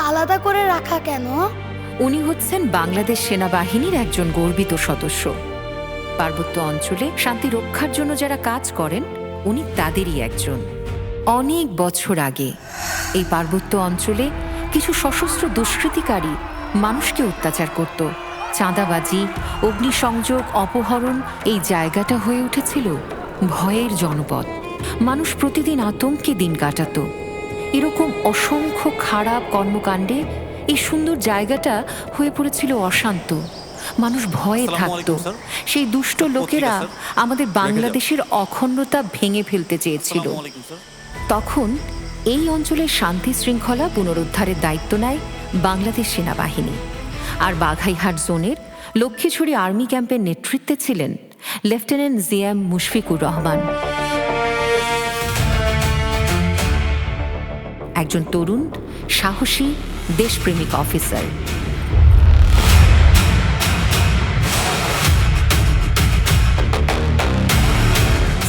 আলাদা করে রাখা কেন? উনি হচ্ছেন বাংলাদেশ সেনাবাহিনীর একজন গর্বিত সদস্য। পার্বত্য অঞ্চলে শান্তি রক্ষার জন্য যারা কাজ করেন, উনি তাদেরই একজন। অনেক বছর আগে এই পার্বত্য অঞ্চলে কিছু সশস্ত্র দুষ্কৃতিকারী মানুষকে অত্যাচার করত। চাঁদাবাজি, অগ্নিসংযোগ, অপহরণ, এই জায়গাটা হয়ে উঠেছিল ভয়ের জনপদ। মানুষ প্রতিদিন আতঙ্কে দিন কাটাত। এরকম অসংখ্য খারাপ কর্মকাণ্ডে এই সুন্দর জায়গাটা হয়ে পড়েছিল অশান্ত। মানুষ ভয়ে থাকত। সেই দুষ্ট লোকেরা আমাদের বাংলাদেশের অখণ্ডতা ভেঙে ফেলতে চেয়েছিল। তখন এই অঞ্চলের শান্তি শৃঙ্খলা পুনরুদ্ধারের দায়িত্ব নেয় বাংলাদেশ সেনাবাহিনী। আর বাঘাইহাট জোনের লক্ষ্মীছড়ি আর্মি ক্যাম্পের নেতৃত্বে ছিলেন লেফটেন্যান্ট জিএম মুশফিকুর রহমান, একজন তরুণ, সাহসী, দেশপ্রেমিক অফিসার।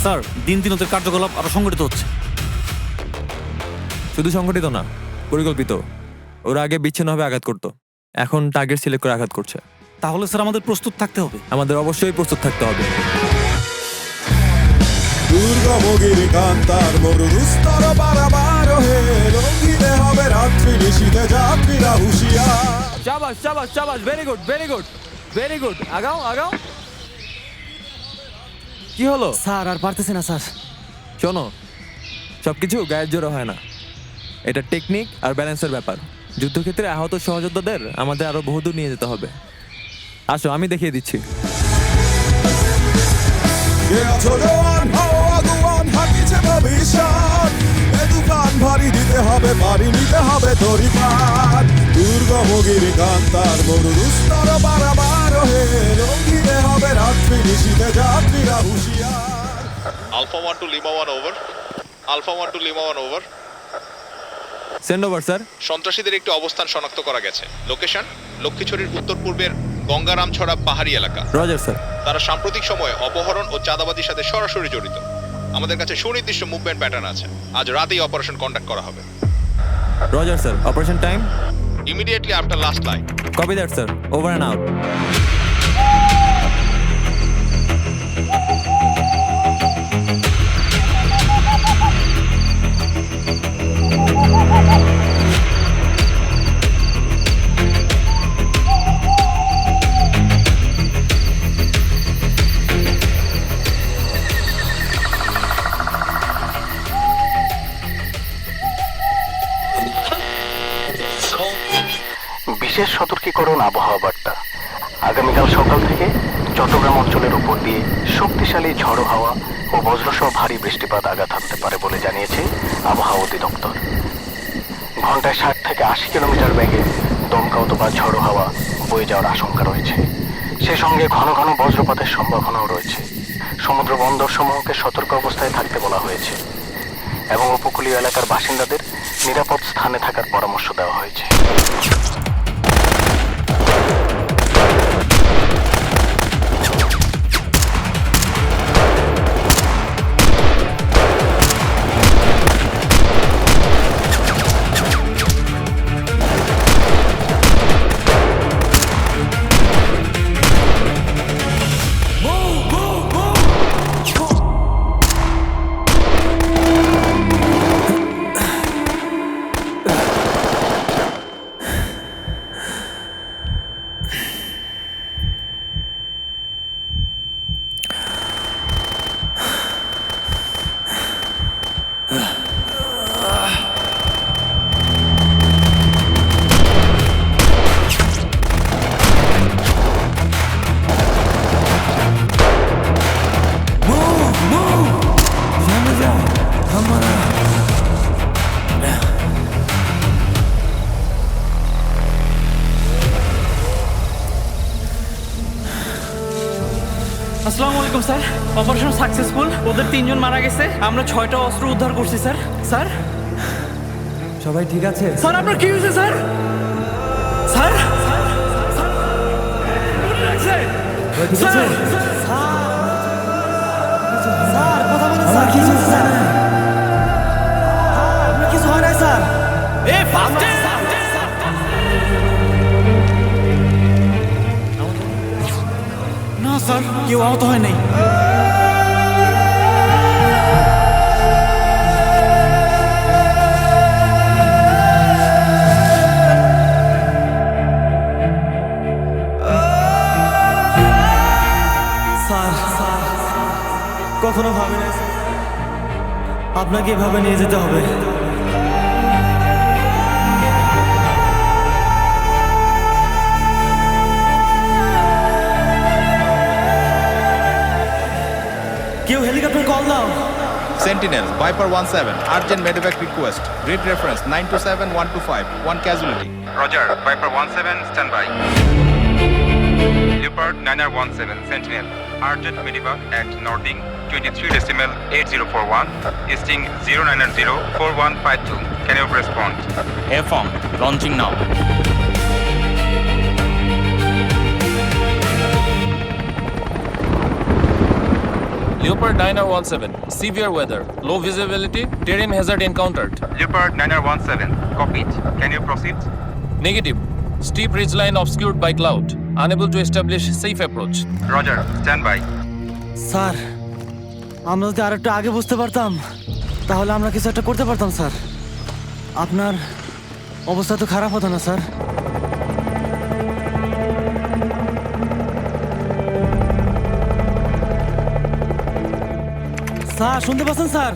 স্যার, দিন দিন ওদের কার্যকলাপ আরো সংগঠিত হচ্ছে। শুধু সংগঠিত না, পরিকল্পিত। ওরা আগে বিচ্ছিন্নভাবে আঘাত করতো, এখন টার্গেট সিলেক্ট করে আঘাত করছে। তাহলে স্যার আমাদের প্রস্তুত থাকতে হবে। আমাদের অবশ্যই প্রস্তুত থাকতে হবে। দুর্গমগিরি কান্তার মরুস্তর বারবার হে রঙিতে হবে রাত্রি নিশীথে যাত্রীরা হুঁশিয়ার। শাবাশ শাবাশ শাবাশ, very good very good very good. আগাও আগাও। কি হলো স্যার? আর পারতেছি না স্যার। শোনো, সবকিছু গায়ের জোরে হয় না, এটা টেকনিক আর ব্যালেন্সের ব্যাপার। যুদ্ধক্ষেত্রে আহত সহযোদ্ধাদের আমাদের আরো বহুদূর নিয়ে যেতে হবে। আসো, আমি দেখিয়ে দিচ্ছি। কে আছো জওয়ান, হও আগুয়ান, হাকিছে ভবিষ্যৎ। এ তুফান ভারী দিতে হবে, পারি নিতে হবে তরি পার। দুর্গমগিরি কান্তার মরুস্তর বারবার হে রঙিতে হবে রাত্রি নিশীথে যাত্রীরা হুঁশিয়ার। Alpha 1 to Lima 1 over. Alpha 1 to Lima 1 over. Send over sir. সন্ত্রাসীদের একটি অবস্থান শনাক্ত করা গেছে। লোকেশন লক্ষ্মীছড়ির উত্তর পূর্বের গঙ্গারামছড়া পাহাড়ি এলাকা। Roger sir. তারা সাম্প্রতিক সময়ে অপহরণ ও চাঁদাবাজির সাথে সরাসরি জড়িত। আমাদের কাছে সুনির্দিষ্ট মুভমেন্ট প্যাটার্ন আছে। আজ রাতেই অপারেশন কন্ডাক্ট করা হবে। Roger sir. Operation time immediately after last line. Copy that sir. Over and out. বিশেষ সতর্কীকরণ আবহাওয়া বার্তা। আগামীকাল সকাল থেকে চট্টগ্রাম অঞ্চলের উপর দিয়ে শক্তিশালী ঝড়ো হাওয়া ও বজ্রসহ ভারী বৃষ্টিপাত আঘাত হানতে পারে বলে জানিয়েছে আবহাওয়া অধিদপ্তর। ঘন্টায় 60 থেকে 80 কিলোমিটার বেগে দমকা অথবা ঝড়ো হাওয়া বয়ে যাওয়ার আশঙ্কা রয়েছে। সে সঙ্গে ঘন ঘন বজ্রপাতের সম্ভাবনাও রয়েছে। সমুদ্র বন্দর সমূহকে সতর্ক অবস্থায় থাকতে বলা হয়েছে এবং উপকূলীয় এলাকার বাসিন্দাদের নিরাপদ স্থানে থাকার পরামর্শ দেওয়া হয়েছে। আসসালামু আলাইকুম স্যার। Operation successful. ওদের 3 জন মারা গেছে। আমরা 6টা অস্ত্র উদ্ধার করছি স্যার। স্যার সবাই ঠিক আছে? স্যার আপনার কি হয়েছে স্যার? স্যার ঠিক আছে? স্যার কথা বলেন স্যার। কিছু স্যার আপনার কিছু হয় না স্যার? এ ফাস্ট স্যার কেউ আহত হয় নাই। স্যার কখনো ভাবি না আপনাকে এভাবে নিয়ে যেতে হবে। কেউ হেলিকপ্টার কল দাও। Sentinel, Viper 17, urgent medevac request. Grid reference 927125, 1 casualty. Roger, Viper 17, stand by. Leopard 9917, Sentinel, urgent medevac at Nording 23.8041, easting 0904152. Can you respond? Airform, launching now. Leopard 9017, severe weather, low visibility, terrain hazard encountered. Leopard 9917, copied. Can you proceed? Negative, steep ridgeline obscured by cloud, unable to establish safe approach. Roger, stand by. Sir আমরা যদি আর একটু আগে বুঝতে পারতাম তাহলে আমরা কিছু একটা করতে পারতাম স্যার। আপনার অবস্থা তো খারাপ হতো না স্যার। স্যার শুনতে পাচ্ছেন স্যার?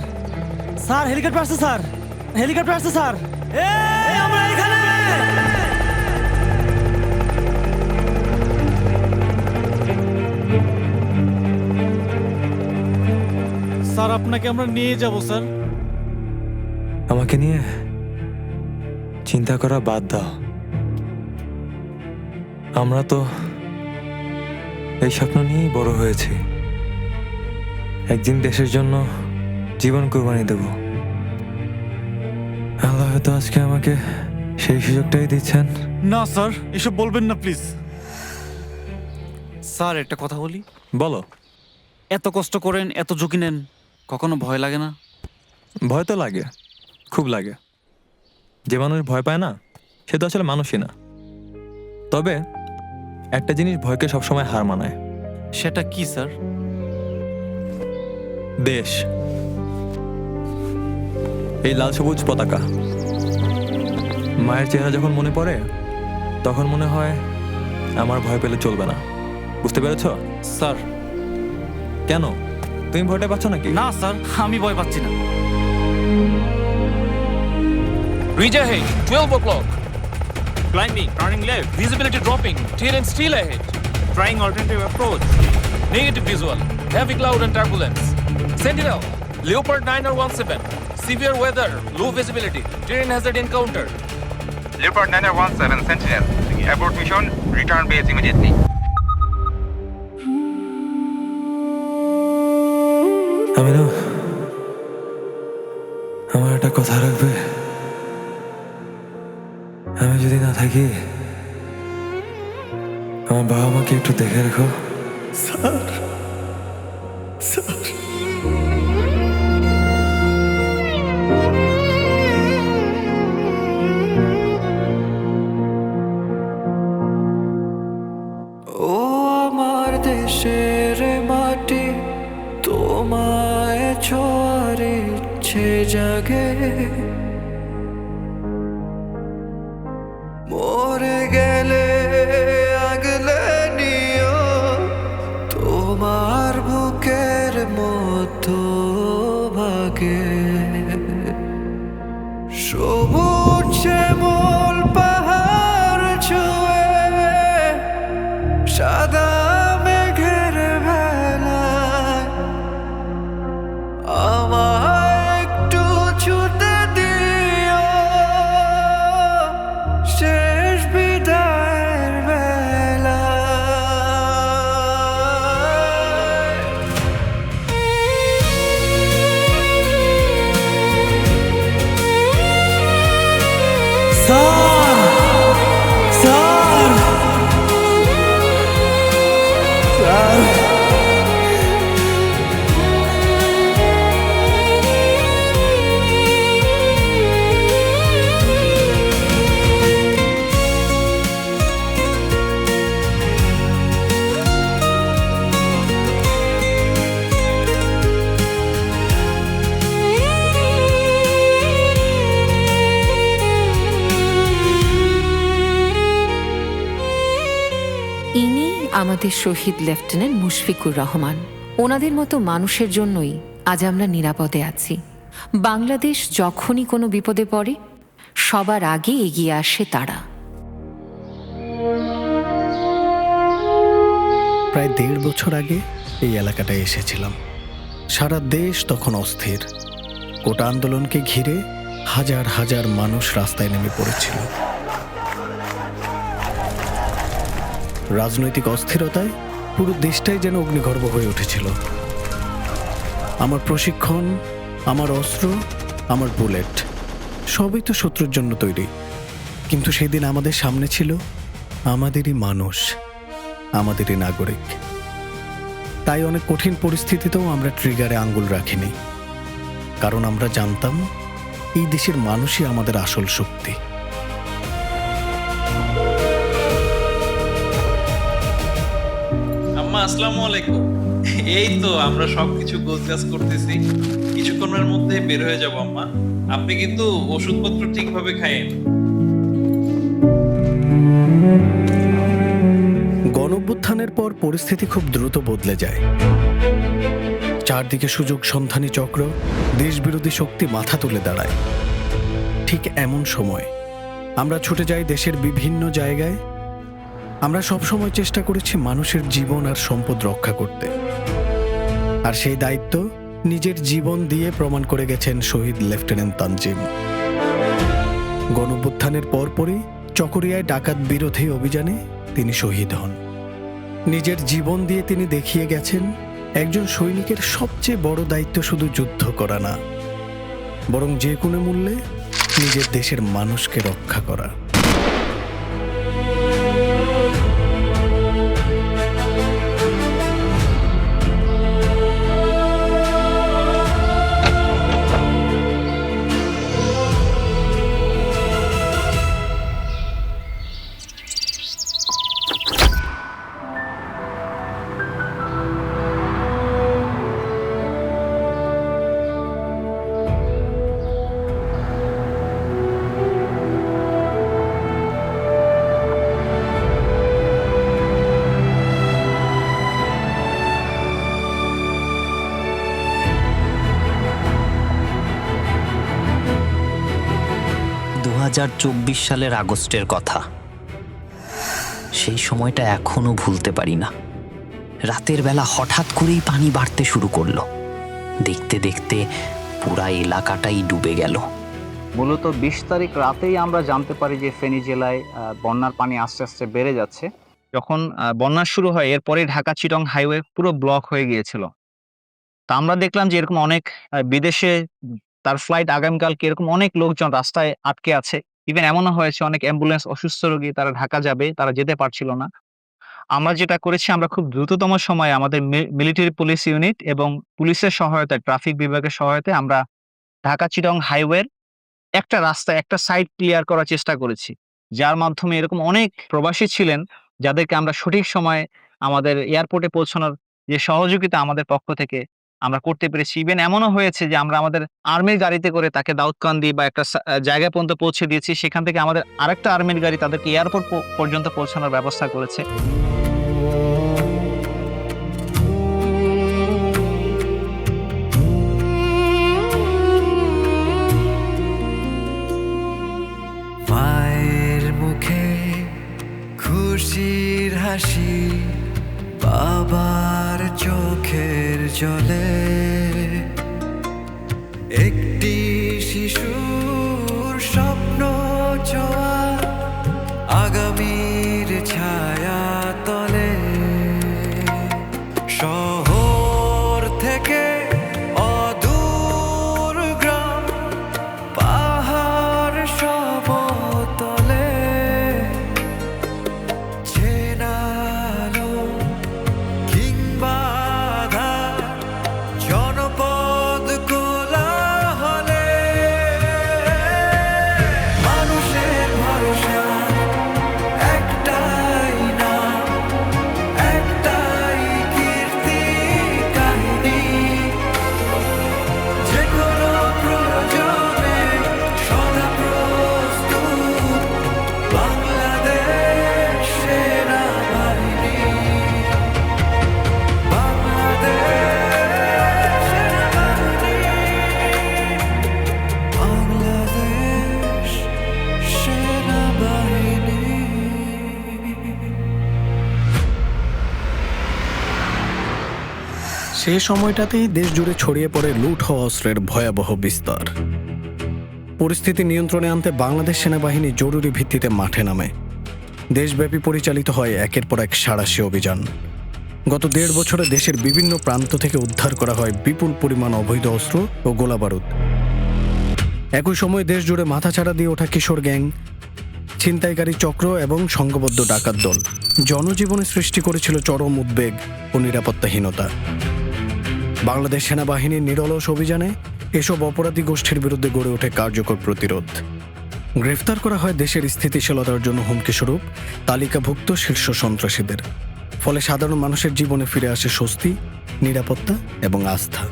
স্যার হেলিকপ্টার আসছে স্যার, হেলিকপ্টার আসছে স্যার। এই আমরা এখানে। স্যার আপনাকে আমরা নিয়ে যাব স্যার। আমাকে নিয়ে চিন্তা করা বাদ দাও। আমরা তো এই স্বপ্ন নিয়েই বড় হয়েছি। একদিন দেশের জন্য জীবন কোরবানি দেব। আল্লাহ হয়তো আজকে আমাকে সেই সুযোগটাই দিচ্ছেন। না স্যার এসব বলবেন না প্লিজ। স্যার একটা কথা বলি। বলো। এত কষ্ট করেন, এত ঝুঁকি নেন, কখনো ভয় লাগে না? ভয় তো লাগে, খুব লাগে। যে মানুষ ভয় পায় না সে তো আসলে মানুষই না। তবে একটা জিনিস ভয়কে সবসময় হার মানায়। সেটা কি স্যার? দেশ, এই লাল সবুজ পতাকা। মায়ের চেহারা যখন মনে পড়ে তখন মনে হয় আমার ভয় পেলে চলবে না। বুঝতে পেরেছ? স্যার কেন, তুমি ভয়টা পাচ্ছ নাকি? না স্যার আমি ভয় পাচ্ছি না। Reach ahead, 12 o'clock. Climbing, turning left, visibility dropping, terrain still ahead. Trying alternative approach. Negative visual, heavy cloud and turbulence. Sentinel, Leopard 9017, severe weather, low visibility, terrain hazard encountered. Leopard 9917, Sentinel, abort mission, return base immediately. আমিনু, আমার একটা কথা রাখবে? আমি যদি না থাকি আমার বাবা মাকে একটু দেখে রেখো। স্যার স্যার ও আমার দেশের মাটি, তোমায় ছোঁয়ার ইচ্ছে জাগে। মরে গেলে আগলে নিও তোমার বুকের মতো ভাগে। সবুজ শ্যামল পাহাড় ছুঁয়ে সাদা মেঘের ভেলায় আমায় একটু ছুতে দিও শেষ বিদায়ের বেলায়। ইনি আমাদের শহীদ লেফটেন্যান্ট মুশফিকুর রহমান। ওনাদের মতো মানুষের জন্যই আজ আমরা নিরাপদে আছি। বাংলাদেশ যখনই কোনো বিপদে পড়ে সবার আগে এগিয়ে আসে তারা। প্রায় 1.5 বছর আগে এই এলাকাটায় এসেছিলাম। সারা দেশ তখন অস্থির। কোটা আন্দোলনকে ঘিরে হাজার হাজার মানুষ রাস্তায় নেমে পড়েছিল। রাজনৈতিক অস্থিরতায় পুরো দেশটাই যেন অগ্নিগর্ভ হয়ে উঠেছিল। আমার প্রশিক্ষণ, আমার অস্ত্র, আমার বুলেট সবই তো শত্রুর জন্য তৈরি। কিন্তু সেদিন আমাদের সামনে ছিল আমাদেরই মানুষ, আমাদেরই নাগরিক। তাই অনেক কঠিন পরিস্থিতিতেও আমরা ট্রিগারে আঙ্গুল রাখিনি, কারণ আমরা জানতাম এই দেশের মানুষই আমাদের আসল শক্তি। আম্মা আসসালামু আলাইকুম। এই তো আমরা সবকিছু গোছগাছ করতেছি, কিছুক্ষণের মধ্যে বের হয়ে যাব আম্মা। আপনি কিন্তু ওষুধপত্র ঠিকভাবে খায়েন। গণঅভ্যুত্থানের পর পরিস্থিতি খুব দ্রুত বদলে যায়। চারদিকে সুযোগ সন্ধানী চক্র, দেশবিরোধী শক্তি মাথা তুলে দাঁড়ায়। ঠিক এমন সময় আমরা ছুটে যাই দেশের বিভিন্ন জায়গায়। আমরা সবসময় চেষ্টা করেছি মানুষের জীবন আর সম্পদ রক্ষা করতে, আর সেই দায়িত্ব নিজের জীবন দিয়ে প্রমাণ করে গেছেন শহীদ লেফটেন্যান্ট তানজিম। গণঅভ্যুত্থানের পরপরই চকরিয়ায় ডাকাত বিরোধী অভিযানে তিনি শহীদ হন। নিজের জীবন দিয়ে তিনি দেখিয়ে গেছেন একজন সৈনিকের সবচেয়ে বড় দায়িত্ব শুধু যুদ্ধ করা না, বরং যে কোনো মূল্যে নিজের দেশের মানুষকে রক্ষা করা। সালের আগস্টের কথা। সেই সময়টা এখনো ভুলতে পারি না। রাতের বেলা হঠাৎ করেই পানি বাড়তে শুরু করলো। দেখতে দেখতে পুরা এলাকাটাই ডুবে গেল। মূলত 20 তারিখ রাতেই আমরা জানতে পারি যে ফেনী জেলায় বন্যার পানি আস্তে আস্তে বেড়ে যাচ্ছে। যখন বন্যা শুরু হয় এরপরে ঢাকা চিটং হাইওয়ে পুরো ব্লক হয়ে গিয়েছিল। তা আমরা দেখলাম যে এরকম অনেক বিদেশে তার ফ্লাইট আগামীকালকে এরকম অনেক লোকজন রাস্তায় আটকে আছে। ইভেন এমনও হয়েছে অনেক অ্যাম্বুলেন্স, অসুস্থ রোগী তারা ঢাকা যাবে, তারা যেতে পারছিল না। আমরা যেটা করেছি, আমরা খুব দ্রুততম সময়ে আমাদের মিলিটারি পুলিশ ইউনিট এবং পুলিশের সহায়তায়, ট্রাফিক বিভাগের সহায়তায় আমরা ঢাকা চিটং হাইওয়ের একটা রাস্তা, একটা সাইড ক্লিয়ার করার চেষ্টা করেছি, যার মাধ্যমে এরকম অনেক প্রবাসী ছিলেন যাদেরকে আমরা সঠিক সময়ে আমাদের এয়ারপোর্টে পৌঁছানোর যে সহযোগিতা আমাদের পক্ষ থেকে আমরা করতে পেরেছি। ইভেন এমনও হয়েছে যে আমরা আমাদের আর্মির গাড়িতে করে তাকে দাউদকান্দি বা একটা জায়গা পর্যন্ত পৌঁছে দিয়েছি। সেখান থেকে আমাদের আরেকটা আর্মির গাড়ি তাদেরকে এয়ারপোর্ট পর্যন্ত পৌঁছানোর ব্যবস্থা করেছে। মায়ের মুখে খুশির হাসি, বাবার চোখের জলে একটি শিশুর স্বপ্ন ছোঁয়া আগামীর ছায়া তলে। শহর থেকে অদূর গ্রাম, পাহাড় সমতলে চেনালো কিংবা জনপদ কোলাহলে মানুষের ভরসা একটাই নাম, সে সময়টাতেই দেশ জুড়ে ছড়িয়ে পড়ে লুট হওয়া অস্ত্রের ভয়াবহ বিস্তার। পরিস্থিতি নিয়ন্ত্রণে আনতে বাংলাদেশ সেনাবাহিনী জরুরি ভিত্তিতে মাঠে নামে। দেশব্যাপী পরিচালিত হয় একের পর এক সাঁড়াশি অভিযান। গত 1.5 বছরে দেশের বিভিন্ন প্রান্ত থেকে উদ্ধার করা হয় বিপুল পরিমাণ অবৈধ অস্ত্র ও গোলাবারুদ। একই সময় দেশ জুড়ে মাথাছাড়া দিয়ে ওঠা কিশোর গ্যাং, ছিনতাইকারী চক্র এবং সংঘবদ্ধ ডাকাত দল জনজীবনে সৃষ্টি করেছিল চরম উদ্বেগ ও নিরাপত্তাহীনতা। বাংলাদেশ সেনাবাহিনীর নিরলস অভিযানে এসব অপরাধী গোষ্ঠীর বিরুদ্ধে গড়ে ওঠে কার্যকর প্রতিরোধ। গ্রেফতার করা হয় দেশের স্থিতিশীলতার জন্য হুমকিস্বরূপ তালিকাভুক্ত শীর্ষ সন্ত্রাসীদের। ফলে সাধারণ মানুষের জীবনে ফিরে আসে স্বস্তি, নিরাপত্তা এবং আস্থা।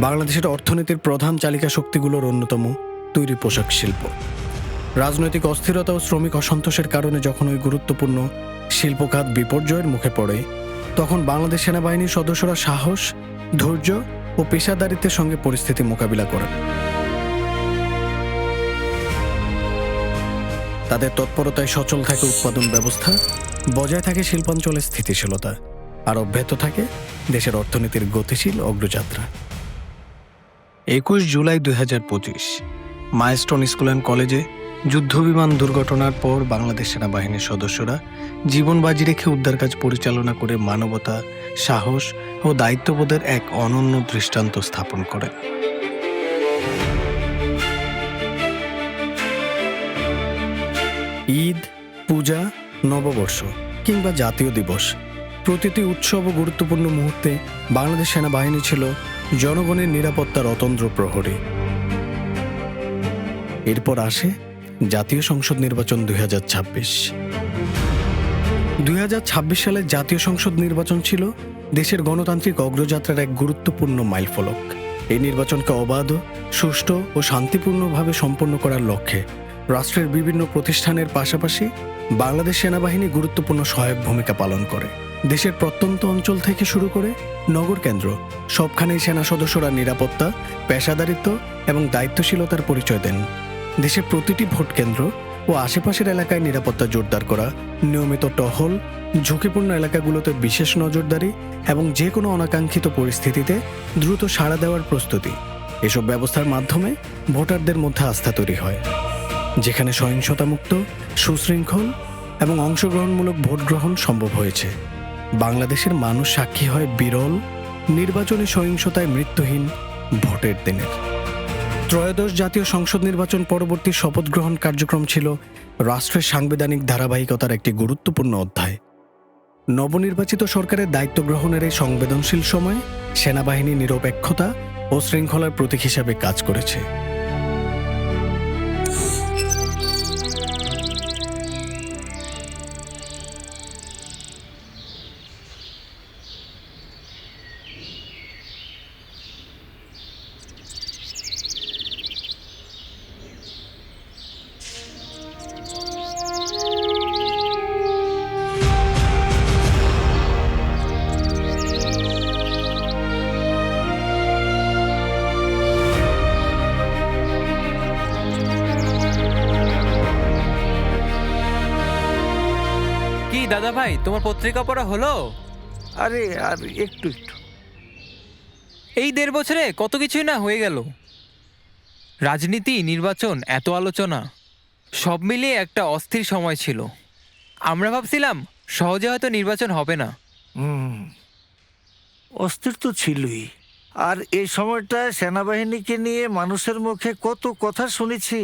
বাংলাদেশের অর্থনীতির প্রধান চালিকা শক্তিগুলোর অন্যতম তৈরি পোশাক শিল্প। রাজনৈতিক অস্থিরতা ও শ্রমিক অসন্তোষের কারণে যখন ওই গুরুত্বপূর্ণ শিল্পখাত বিপর্যয়ের মুখে পড়ে, তখন বাংলাদেশ সেনাবাহিনীর সদস্যরা সাহস, ধৈর্য ও পেশাদারিত্বের সঙ্গে পরিস্থিতি মোকাবিলা করেন। তাদের তৎপরতায় সচল থাকে উৎপাদন ব্যবস্থা, বজায় থাকে শিল্পাঞ্চলের স্থিতিশীলতা, আর অব্যাহত থাকে দেশের অর্থনীতির গতিশীল অগ্রযাত্রা। 21 জুলাই 2025 মাইলস্টোন স্কুল অ্যান্ড কলেজে যুদ্ধবিমান দুর্ঘটনার পর বাংলাদেশ সেনাবাহিনীর সদস্যরা জীবন বাজি রেখে উদ্ধার কাজ পরিচালনা করে মানবতা, সাহস ও দায়িত্ববোধের এক অনন্য দৃষ্টান্ত স্থাপন করেন। ঈদ, পূজা, নববর্ষ কিংবা জাতীয় দিবস, প্রতিটি উৎসব ও গুরুত্বপূর্ণ মুহূর্তে বাংলাদেশ সেনাবাহিনী ছিল জনগণের নিরাপত্তার অতন্দ্র প্রহরী। এরপর আসে জাতীয় সংসদ নির্বাচন 2026। 2026 সালে জাতীয় সংসদ নির্বাচন ছিল দেশের গণতান্ত্রিক অগ্রযাত্রার এক গুরুত্বপূর্ণ মাইলফলক। এই নির্বাচনকে অবাধ, সুষ্ঠু ও শান্তিপূর্ণভাবে সম্পন্ন করার লক্ষ্যে রাষ্ট্রের বিভিন্ন প্রতিষ্ঠানের পাশাপাশি বাংলাদেশ সেনাবাহিনী গুরুত্বপূর্ণ সহায়ক ভূমিকা পালন করে। দেশের প্রত্যন্ত অঞ্চল থেকে শুরু করে নগর কেন্দ্র সবখানেই সেনা সদস্যরা নিরাপত্তা, পেশাদারিত্ব এবং দায়িত্বশীলতার পরিচয় দেন। দেশের প্রতিটি ভোট কেন্দ্র ও আশেপাশের এলাকায় নিরাপত্তা জোরদার করা, নিয়মিত টহল, ঝুঁকিপূর্ণ এলাকাগুলোতে বিশেষ নজরদারি এবং যে কোনো অনাকাঙ্ক্ষিত পরিস্থিতিতে দ্রুত সাড়া দেওয়ার প্রস্তুতি, এসব ব্যবস্থার মাধ্যমে ভোটারদের মধ্যে আস্থা তৈরি হয়। যেখানে সহিংসতামুক্ত, সুশৃঙ্খল এবং অংশগ্রহণমূলক ভোট গ্রহণ সম্ভব হয়েছে, বাংলাদেশের মানুষ সাক্ষী হয় বিরল নির্বাচনী সহিংসতায় মৃত্যুহীন ভোটের দিনের। ত্রয়োদশ জাতীয় সংসদ নির্বাচন পরবর্তী শপথ গ্রহণ কার্যক্রম ছিল রাষ্ট্রের সাংবিধানিক ধারাবাহিকতার একটি গুরুত্বপূর্ণ অধ্যায়। নবনির্বাচিত সরকারের দায়িত্ব গ্রহণের এই সংবেদনশীল সময়ে সেনাবাহিনী নিরপেক্ষতা ও শৃঙ্খলার প্রতীক হিসাবে কাজ করেছে। দাদা ভাই, তোমার পত্রিকা পড়া হলো? আরে আর একটু একটু। এই 1.5 বছরে কত কিছুই না হয়ে গেল। রাজনীতি, নির্বাচন, এত আলোচনা, সব মিলিয়ে একটা অস্থির সময় ছিল। আমরা ভাবছিলাম সহজে হয়তো নির্বাচন হবে না। অস্থির তো ছিলই। আর এই সময়টায় সেনাবাহিনীকে নিয়ে মানুষের মুখে কত কথা শুনেছি,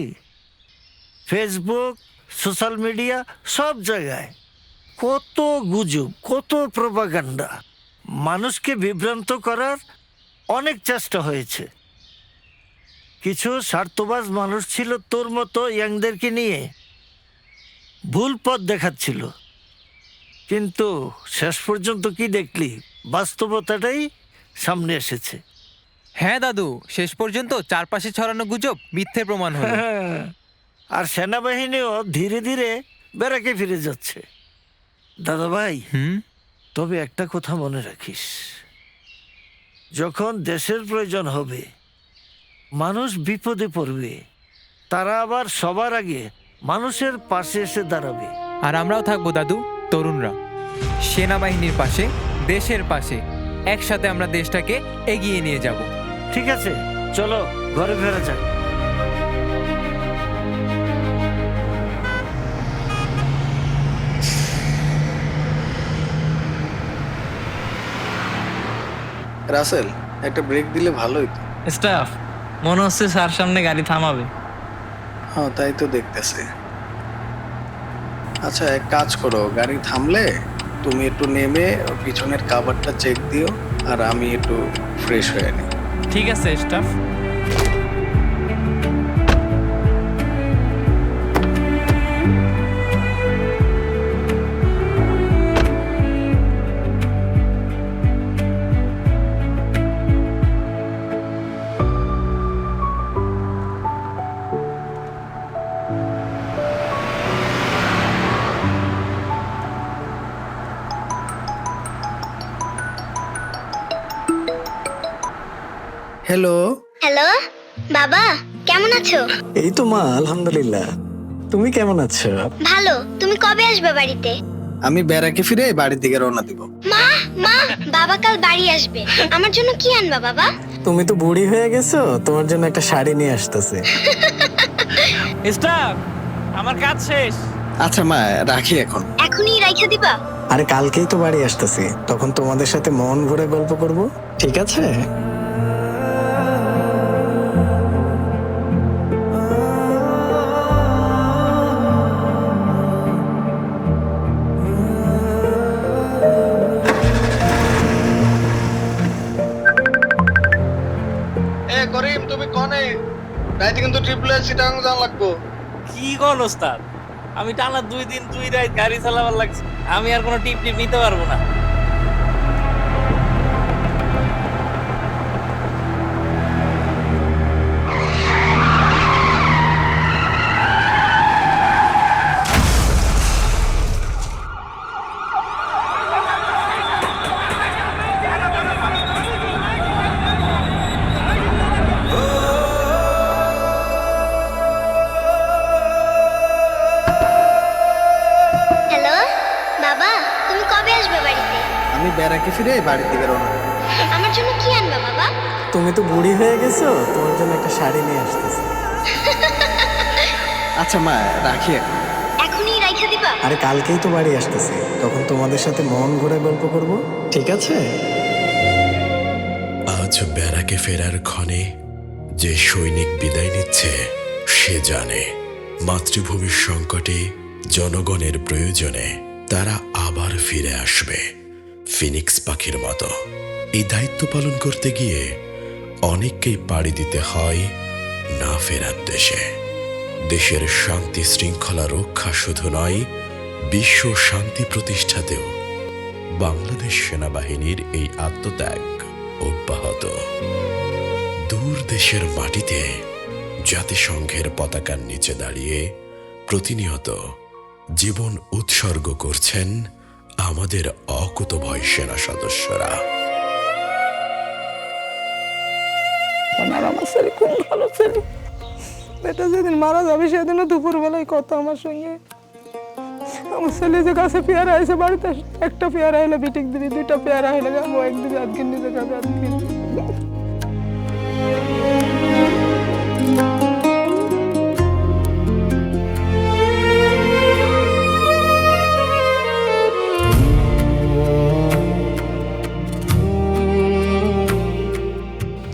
ফেসবুক, সোশ্যাল মিডিয়া, সব জায়গায় কত গুজব, কত প্রপাগান্ডা। মানুষকে বিভ্রান্ত করার অনেক চেষ্টা হয়েছে। কিছু স্বার্থবাজ মানুষ ছিল তোর মতো ইয়াংদেরকে নিয়ে ভুল পথ দেখাচ্ছিল, কিন্তু শেষ পর্যন্ত কি দেখলি? বাস্তবতাটাই সামনে এসেছে। হ্যাঁ দাদু, শেষ পর্যন্ত চারপাশে ছড়ানো গুজব মিথ্যে প্রমাণ হলো। আর সেনাবাহিনীও ধীরে ধীরে ব্যারাকে ফিরে যাচ্ছে। দাদা ভাই, তবে একটা কথা মনে রাখিস, যখন দেশের প্রয়োজন হবে, মানুষ বিপদে পড়বে, তারা আবার সবার আগে মানুষের পাশে এসে দাঁড়াবে। আর আমরাও থাকবো দাদু, তরুণরা, সেনাবাহিনীর পাশে, দেশের পাশে, একসাথে আমরা দেশটাকে এগিয়ে নিয়ে যাব। ঠিক আছে, চলো ঘরে ফেরা যাক। রাসেল, একটা ব্রেক দিলে ভালোই তো। স্টাফ, মনে হচ্ছে স্যার সামনে গাড়ি থামাবে। হ্যাঁ, তাই তো দেখতেছি। আচ্ছা, এক কাজ করো, গাড়ি থামলে তুমি একটু নেমে পিছনের কাভারটা চেক দিও, আর আমি একটু ফ্রেশ হয়ে নিই। ঠিক আছে স্টাফ। হ্যালো। হ্যালো বাবা, কেমন আছো? এই তো মা, আলহামদুলিল্লাহ। তুমি কেমন আছো? ভালো। তুমি কবে আসবে বাড়িতে? আমি বেড়াকে ফিরে বাড়ির দিকে রওনা দিব। মা মা, বাবা কাল বাড়ি আসবে। আমার জন্য কি আনবা বাবা? তুমি তো বুড়ি হয়ে গেছো, তোমার জন্য একটা শাড়ি নিয়ে আসতেছে। স্টাফ, আমার কাজ শেষ। আচ্ছা মা, রাখি এখন। এখনই রাইখা দিবা? আরে কালকেই তো বাড়ি আসতেছি, তখন তোমাদের সাথে মন ভরে গল্প করব, ঠিক আছে? করিম, তুমি কনে রাইতে কিন্তু ট্রিপল এ চিটাং যাওয়া লাগবো। কি কোন ওস্তাদ, আমি টানা 2 দিন 2 রাত গাড়ি চালাবার লাগছে। আমি আর কোনো টিপ নিতে পারবো না। হ্যালো বাবা, তুমি কবে আসবে বাড়িতে? আমি বেড়াকে ফিরে বাড়ির দিকে রওনা দিব। আমার জন্য কি আনবা বাবা? তুমি তো বুড়ি হয়ে গেছো, তোমার জন্য একটা শাড়ি নিয়ে আসতেছে। আচ্ছা মা, রাখি এখন। এখনই রাইখা দিবা? আরে কালকেই তো বাড়ি আসতেছি, তখন তোমাদের সাথে মন ভরে গল্প করব, ঠিক আছে? আজ ব্যারাকে ফেরার ক্ষণে যে সৈনিক বিদায় নিচ্ছে, সে জানে মাতৃভূমির সংকটে, জনগণের প্রয়োজনে তারা আবার ফিরে আসবে ফিনিক্স পাখির মতো। এই দায়িত্ব পালন করতে গিয়ে অনেককেই পাড়ি দিতে হয় না ফেরার দেশে। দেশের শান্তি শৃঙ্খলা রক্ষা শুধু নয়, বিশ্ব শান্তি প্রতিষ্ঠাতেও বাংলাদেশ সেনাবাহিনীর এই আত্মত্যাগ অব্যাহত। দূর দেশের মাটিতে জাতিসংঘের পতাকার নিচে দাঁড়িয়ে প্রতিনিয়ত জীবন উৎসর্গ করছেন আমাদের অকুতভয় সেনা সদস্যরা। আমার ছেলে খুব ভালো ছেলে। বেটা যেদিন মারা যাবে সেদিনও দুপুরবেলায় কথা আমার সঙ্গে। আমার ছেলে যে গাছে পেয়ারা আছে, বাড়িতে একটা পেয়ারা হলে বিটিক দিবি, 2টা পেয়ারা হলে যাবো, একদিকে আধদিন নিজে খাবে, আধদিন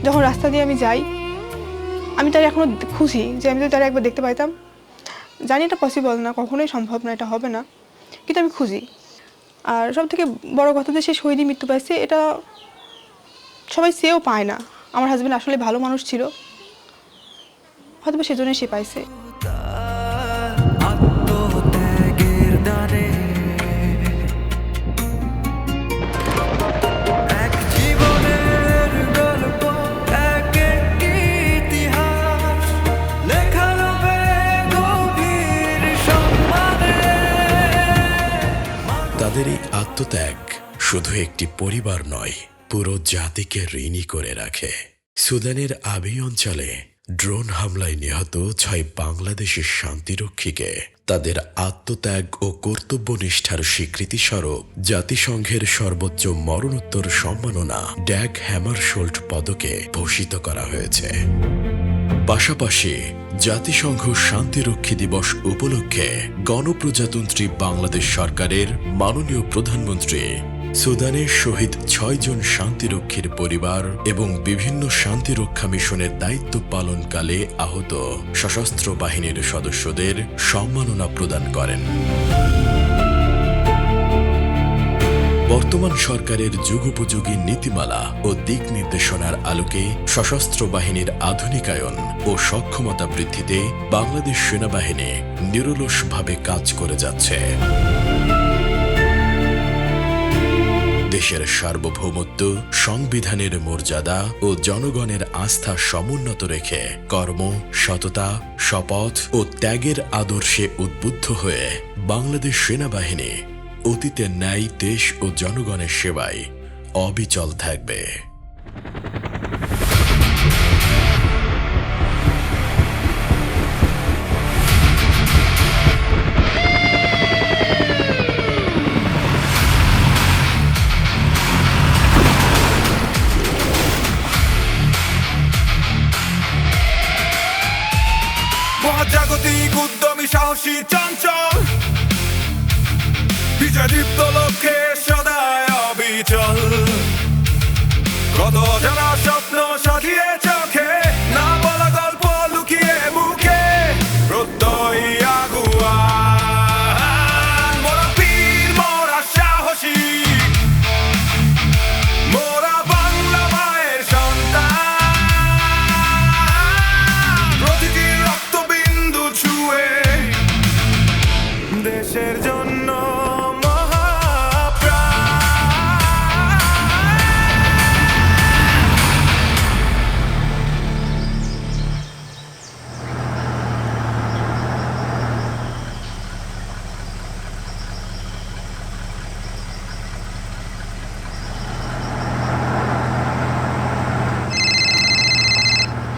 যখন রাস্তা দিয়ে আমি যাই, আমি তার এখনো খুশি যে আমি যদি তারা একবার দেখতে পাইতাম। জানি এটা পসিবল না, কখনোই সম্ভব না, এটা হবে না, কিন্তু আমি খুঁজি। আর সব থেকে বড় কথা যে সে শহীদই মৃত্যু পাইছে, এটা সবাই চেয়েও পায় না। আমার হাজব্যান্ড আসলে ভালো মানুষ ছিল, হয়তো সেজন্যই সে পাইছে। তাদের এই আত্মত্যাগ শুধু একটি পরিবার নয়, পুরো জাতিকে ঋণী করে রাখে। সুদানের আবি অঞ্চলে ড্রোন হামলায় নিহত 6 বাংলাদেশের শান্তিরক্ষীকে তাদের আত্মত্যাগ ও কর্তব্যনিষ্ঠার স্বীকৃতি স্বরূপ জাতিসংঘের সর্বোচ্চ মরণোত্তর সম্মাননা ড্যাগ হ্যামারশোল্ড পদকে ভূষিত করা হয়েছে। পাশাপাশি জাতিসংঘ শান্তিরক্ষী দিবস উপলক্ষে গণপ্রজাতন্ত্রী বাংলাদেশ সরকারের মাননীয় প্রধানমন্ত্রী সুদানের শহীদ 6 জন শান্তিরক্ষীর পরিবার এবং বিভিন্ন শান্তিরক্ষা মিশনের দায়িত্ব পালনকালে আহত সশস্ত্র বাহিনীর সদস্যদের সম্মাননা প্রদান করেন। বর্তমান সরকারের যুগোপযোগী নীতিমালা ও দিক নির্দেশনার আলোকে সশস্ত্র বাহিনীর আধুনিকায়ন ও সক্ষমতা বৃদ্ধিতে বাংলাদেশ সেনাবাহিনী নিরলসভাবে কাজ করে যাচ্ছে। দেশের সার্বভৌমত্ব, সংবিধানের মর্যাদা ও জনগণের আস্থা সমুন্নত রেখে কর্ম, সততা, শপথ ও ত্যাগের আদর্শে উদ্বুদ্ধ হয়ে বাংলাদেশ সেনাবাহিনী অতীতের ন্যায় দেশ ও জনগণের সেবায় অবিচল থাকবে। মহাজাগতিক উদ্যমী সাহসী চঞ্চল বিজয়দীপ্ত লক্ষ্যে সদায় অবিচল কত অজানা স্বপ্ন সাজিয়ে চোখে না বলা গল্প লুকিয়ে মুখে প্রত্যয় আগুয়ান মোরা বীর মোরা সাহসী মোরা বাংলা মায়ের সন্তান প্রতিটি রক্তবিন্দু ছুঁয়ে দেশের জন্য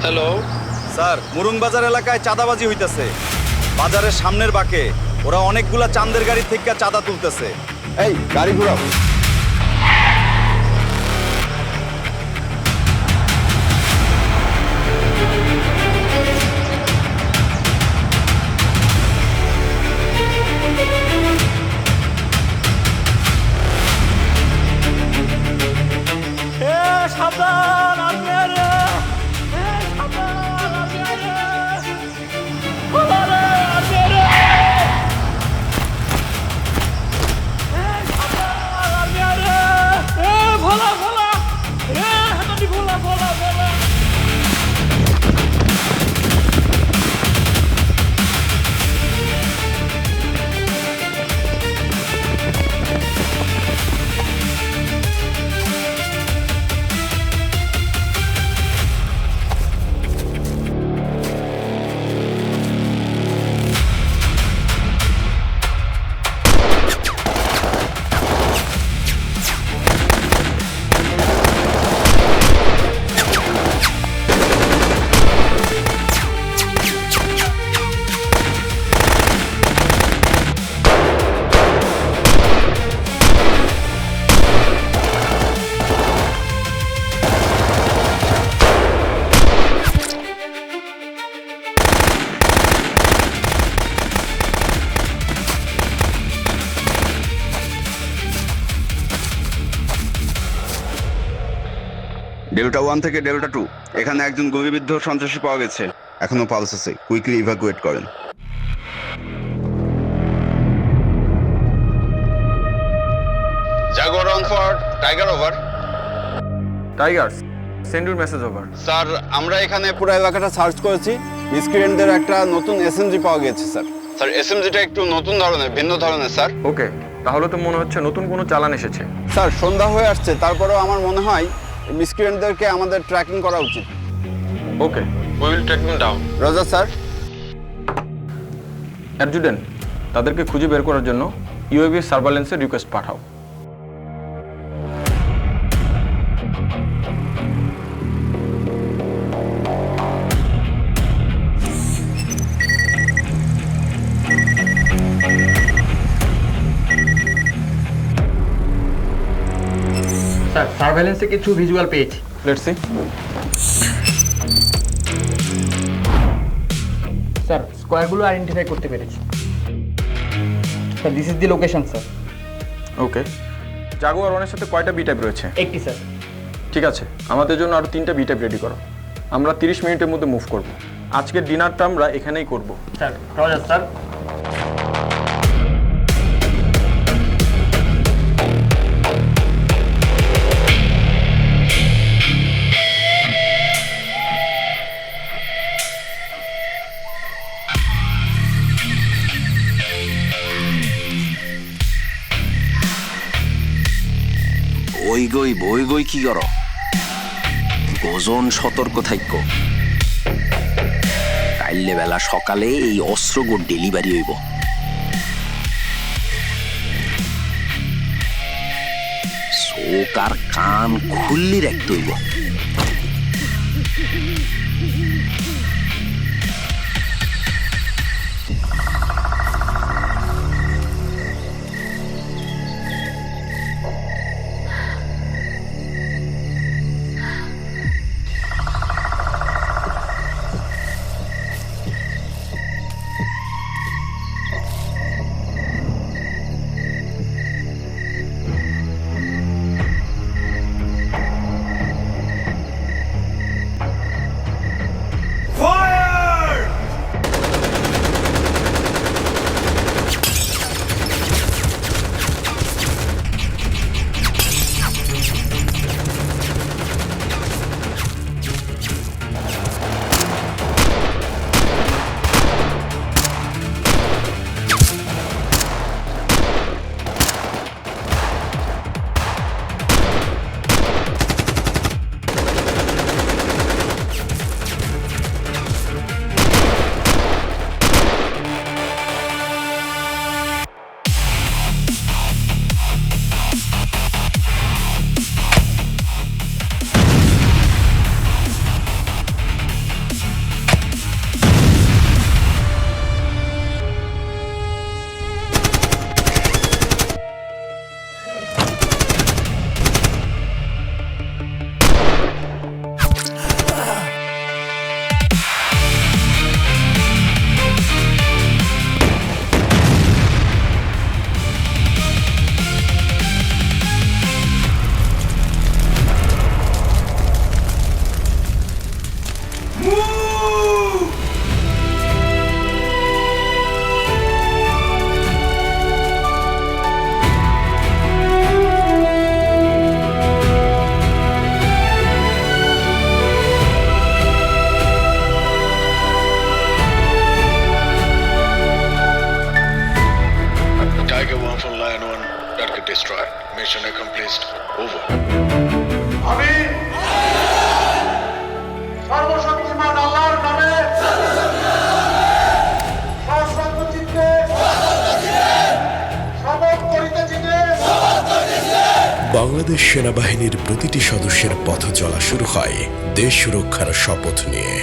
হ্যালো স্যার, মুরুং বাজার এলাকায় চাঁদাবাজি হইতেছে। বাজারের সামনের বাঁকে ওরা অনেকগুলা চাঁদের গাড়ি থেকে চাঁদা তুলতেছে। এই গাড়ি ঘুরাও। সাবধান ডেল্টা 1 থেকে ডেল্টা 2 এখানে একজন গুলিবিদ্ধ সন্ত্রাসী পাওয়া গেছে। এখনো পালস আছে, কুইকলি ইভাকুয়েট করেন। Jaguar on for tiger over. Tiger send your message over. Sir, আমরা এখানে পুরো এলাকাটা সার্চ করেছি। মিসক্রিয়েন্টদের একটা নতুন এসএমজি পাওয়া গেছে স্যার। স্যার, এসএমজিটা একটু নতুন ধরনের, ভিন্ন ধরনের স্যার। ওকে, তাহলে তো মনে হচ্ছে নতুন কোনো চালান এসেছে। স্যার, সন্ধ্যা হয়ে আসছে, তারপরেও আমার মনে হয় মিসক্রিয়েন্টদেরকে আমাদের ট্র্যাকিং করা উচিত। Okay, we will track them down. Roger sir. Adjutant, তাদেরকে খুঁজে বের করার জন্য ইউএভি সার্ভেলেন্সের রিকোয়েস্ট পাঠাও। স্যার সার্ভেলেন্সে কিছু ভিজুয়াল পেয়েছি। Let's see. স্যার স্কোয়ারগুলো আইডেন্টিফাই করতে পেরেছি। Sir this is the location sir. Okay, Jaguar 1-এর সাথে কয়টা বি টাইপ রয়েছে? একটি স্যার। ঠিক আছে, আমাদের জন্য আরও 3টা বি টাইপ রেডি করো। আমরা 30 মিনিটের মধ্যে মুভ করব। আজকের ডিনারটা আমরা এখানেই করব। Sir Roger sir. ওই গই কি করো? ওজন সতর্ক থাইকো। কাইলে বেলা সকালে এই অস্ত্রগুলো ডেলিভারি হইব। চোখ আর কান খুললি রাখতে হইব। Mission accomplished. Over. আমি সর্বশক্তিমান আল্লাহর নামে সশ্রদ্ধচিত্তে শপথ করিতেছি যে বাংলাদেশ সেনাবাহিনীর প্রতিটি সদস্যের পথ চলা শুরু হয় দেশ সুরক্ষার শপথ নিয়ে,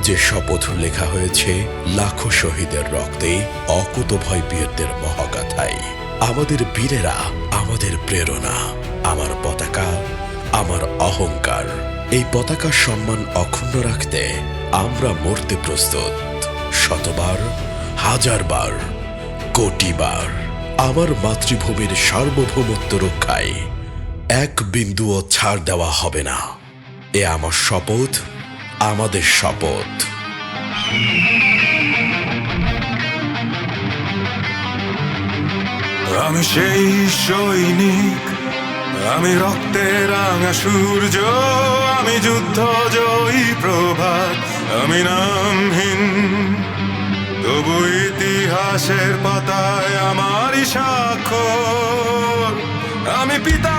যে শপথ লেখা হয়েছে লাখো শহীদের রক্তে, অকুতভয় বীরদের মহাগাথায়। আমাদের বীরেরা আমাদের প্রেরণা, আমার পতাকা আমার অহংকার। এই পতাকার সম্মান অক্ষুণ্ণ রাখতে আমরা মরতে প্রস্তুত, শতবার, হাজারবার, কোটিবার। আমার মাতৃভূমির সার্বভৌমত্ব রক্ষায় এক বিন্দুও ছাড় দেওয়া হবে না। এ আমার শপথ, আমাদের শপথ। আমি সেই সৈনিক, আমি রক্তের রাঙা সূর্য, আমি যুদ্ধ জয়ী প্রভাত, আমি নামহীন তবু ইতিহাসের পাতায় আমারই স্বাক্ষর। আমি পিতা